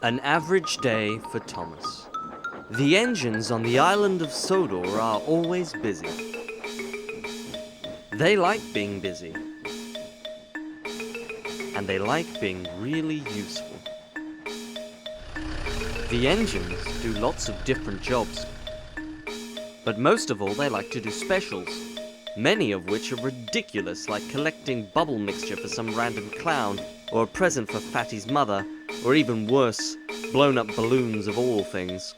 An average day for Thomas. The engines on the island of Sodor are always busy. They like being busy. And they like being really useful. The engines do lots of different jobs. But most of all, they like to do specials, many of which are ridiculous, like collecting bubble mixture for some random clown, or a present for Fatty's mother, or even worse, blown up balloons of all things.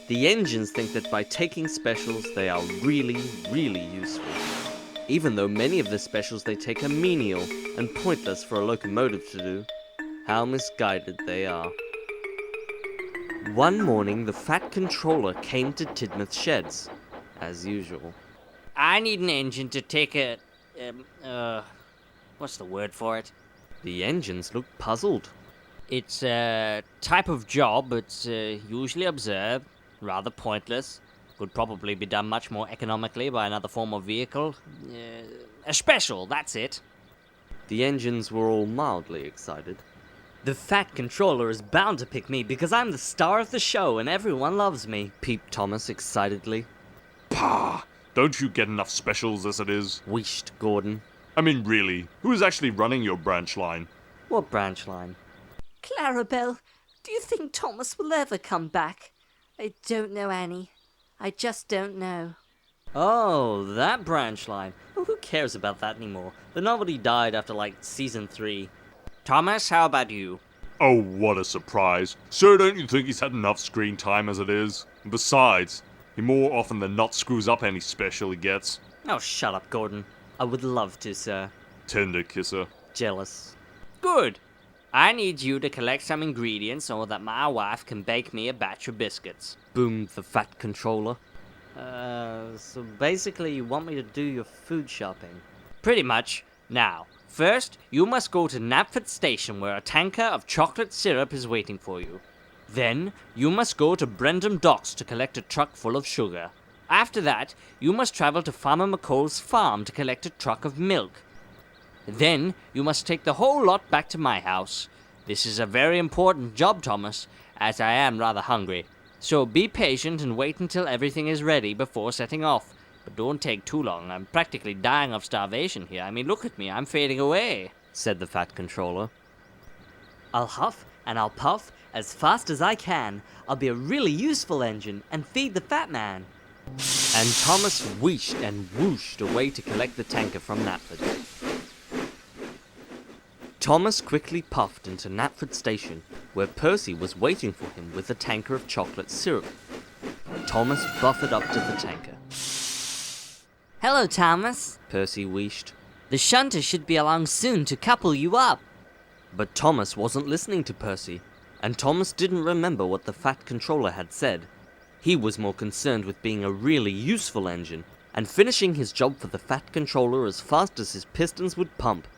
The engines think that by taking specials, they are really, really useful. Even though many of the specials they take are menial and pointless for a locomotive to do. How misguided they are. One morning, the Fat Controller came to Tidmouth Sheds, as usual. I need an engine to take a... what's the word for it? The engines looked puzzled. It's a type of job. It's usually observed, rather pointless. Could probably be done much more economically by another form of vehicle. A special, that's it. The engines were all mildly excited. The Fat Controller is bound to pick me because I'm the star of the show and everyone loves me, Peeped Thomas excitedly. Pah! Don't you get enough specials as it is? Wheeshed Gordon. I mean, really, who is actually running your branch line? What branch line? Clarabelle, do you think Thomas will ever come back? I don't know, Annie. I just don't know. Oh, that branch line. Well, who cares about that anymore? The novelty died after, season 3. Thomas, how about you? Oh, what a surprise. Sir, don't you think he's had enough screen time as it is? And besides, he more often than not screws up any special he gets. Oh, shut up, Gordon. I would love to, sir. Tender kisser. Jealous. Good. I need you to collect some ingredients so that my wife can bake me a batch of biscuits. Boomed the Fat Controller. So basically you want me to do your food shopping? Pretty much. Now, first, you must go to Knapford Station where a tanker of chocolate syrup is waiting for you. Then, you must go to Brendam Docks to collect a truck full of sugar. After that, you must travel to Farmer McColl's farm to collect a truck of milk. Then, you must take the whole lot back to my house. This is a very important job, Thomas, as I am rather hungry. So be patient and wait until everything is ready before setting off. But don't take too long. I'm practically dying of starvation here. I mean, look at me. I'm fading away, said the Fat Controller. I'll huff and I'll puff as fast as I can. I'll be a really useful engine and feed the fat man. And Thomas wheeshed and whooshed away to collect the tanker from Knapford. Thomas quickly puffed into Knapford Station, where Percy was waiting for him with a tanker of chocolate syrup. Thomas buffered up to the tanker. Hello, Thomas. Percy wheeshed. The shunter should be along soon to couple you up. But Thomas wasn't listening to Percy, and Thomas didn't remember what the Fat Controller had said. He was more concerned with being a really useful engine, and finishing his job for the Fat Controller as fast as his pistons would pump.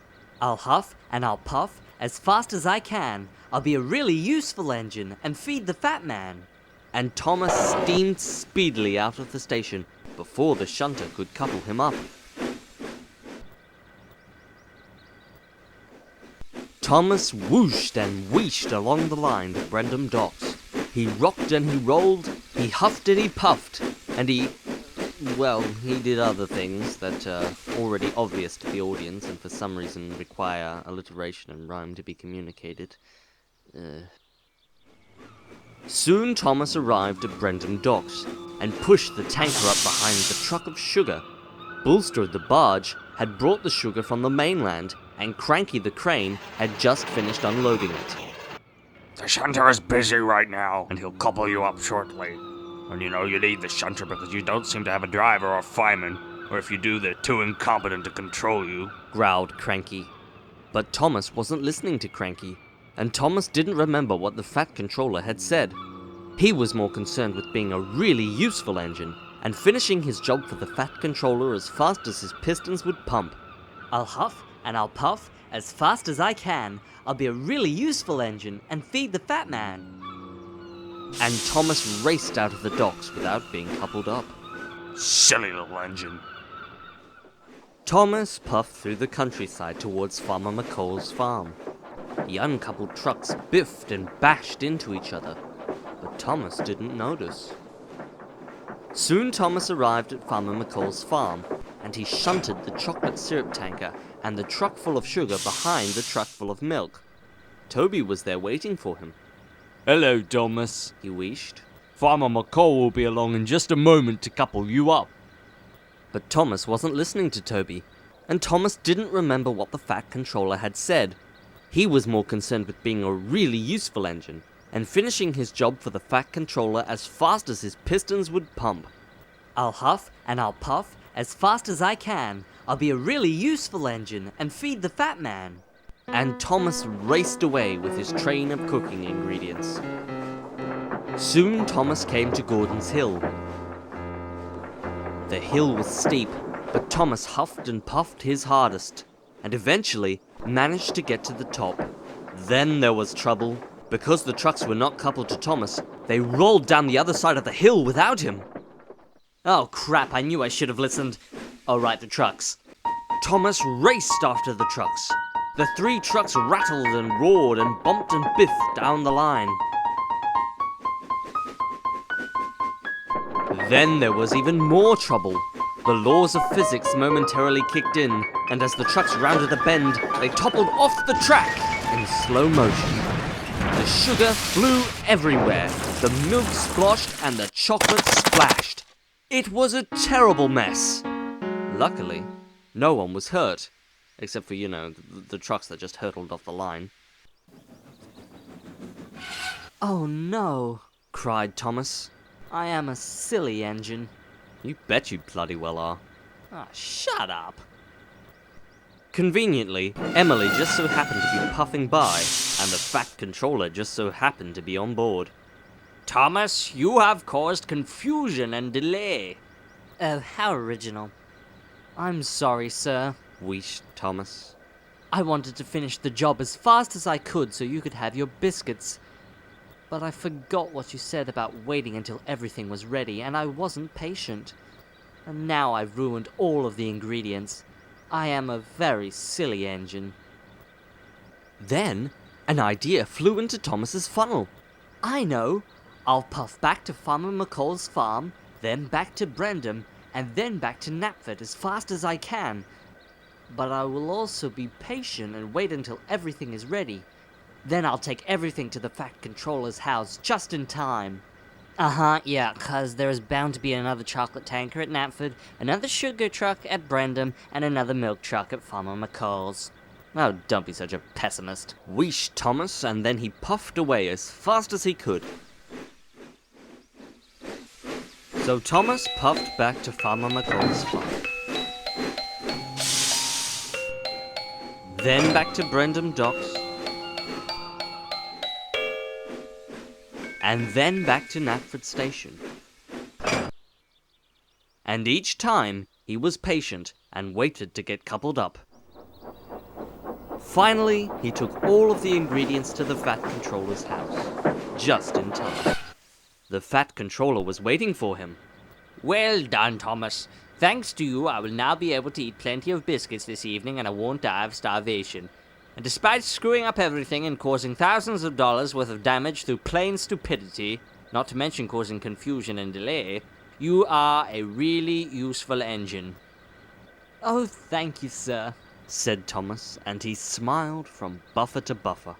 I'll huff and I'll puff as fast as I can. I'll be a really useful engine and feed the fat man. And Thomas steamed speedily out of the station before the shunter could couple him up. Thomas whooshed and wheeshed along the line to Brendam Docks. He rocked and he rolled, he huffed and he puffed, and he did other things that are already obvious to the audience and for some reason require alliteration and rhyme to be communicated. Soon Thomas arrived at Brendam Docks and pushed the tanker up behind the truck of sugar. Bulstrode the barge had brought the sugar from the mainland, and Cranky the crane had just finished unloading it. The shunter is busy right now, and he'll couple you up shortly. And you need the shunter because you don't seem to have a driver or fireman, or if you do, they're too incompetent to control you, growled Cranky. But Thomas wasn't listening to Cranky, and Thomas didn't remember what the Fat Controller had said. He was more concerned with being a really useful engine, and finishing his job for the Fat Controller as fast as his pistons would pump. I'll huff and I'll puff as fast as I can. I'll be a really useful engine and feed the fat man. And Thomas raced out of the docks without being coupled up. Silly little engine. Thomas puffed through the countryside towards Farmer McColl's farm. The uncoupled trucks biffed and bashed into each other, but Thomas didn't notice. Soon Thomas arrived at Farmer McCall's farm, and he shunted the chocolate syrup tanker and the truck full of sugar behind the truck full of milk. Toby was there waiting for him. Hello, Thomas, He wished. Farmer McCall will be along in just a moment to couple you up. But Thomas wasn't listening to Toby, and Thomas didn't remember what the Fat Controller had said. He was more concerned with being a really useful engine, and finishing his job for the Fat Controller as fast as his pistons would pump. I'll huff and I'll puff as fast as I can. I'll be a really useful engine and feed the fat man. And Thomas raced away with his train of cooking ingredients. Soon Thomas came to Gordon's Hill. The hill was steep, but Thomas huffed and puffed his hardest, and eventually managed to get to the top. Then there was trouble. Because the trucks were not coupled to Thomas, they rolled down the other side of the hill without him. Oh crap, I knew I should have listened. Oh right, the trucks. Thomas raced after the trucks. The 3 trucks rattled and roared and bumped and biffed down the line. Then there was even more trouble. The laws of physics momentarily kicked in, and as the trucks rounded a bend, they toppled off the track in slow motion. The sugar flew everywhere, the milk sploshed, and the chocolate splashed. It was a terrible mess. Luckily, no one was hurt, except for, the trucks that just hurtled off the line. Oh no, Cried Thomas. I am a silly engine. You bet you bloody well are. Ah, shut up. Conveniently, Emily just so happened to be puffing by, and the Fat Controller just so happened to be on board. Thomas, you have caused confusion and delay. Oh, how original. I'm sorry, sir. Wheeshed Thomas. I wanted to finish the job as fast as I could so you could have your biscuits. But I forgot what you said about waiting until everything was ready, and I wasn't patient. And now I've ruined all of the ingredients. I am a very silly engine. Then, an idea flew into Thomas's funnel. I know. I'll puff back to Farmer McCall's farm, then back to Brendam, and then back to Knapford as fast as I can. But I will also be patient and wait until everything is ready. Then I'll take everything to the Fat Controller's house just in time. Yeah, 'cause there is bound to be another chocolate tanker at Knapford, another sugar truck at Brendam, and another milk truck at Farmer McCall's. Oh, don't be such a pessimist. Wheeshed Thomas, and then he puffed away as fast as he could. So Thomas puffed back to Farmer McCall's farm. Then back to Brendam Docks. And then back to Knapford Station. And each time, he was patient and waited to get coupled up. Finally, he took all of the ingredients to the Fat Controller's house, just in time. The Fat Controller was waiting for him. Well done, Thomas. Thanks to you, I will now be able to eat plenty of biscuits this evening and I won't die of starvation. And despite screwing up everything and causing thousands of dollars worth of damage through plain stupidity, not to mention causing confusion and delay, you are a really useful engine. Oh, thank you, sir. Said Thomas, and he smiled from buffer to buffer.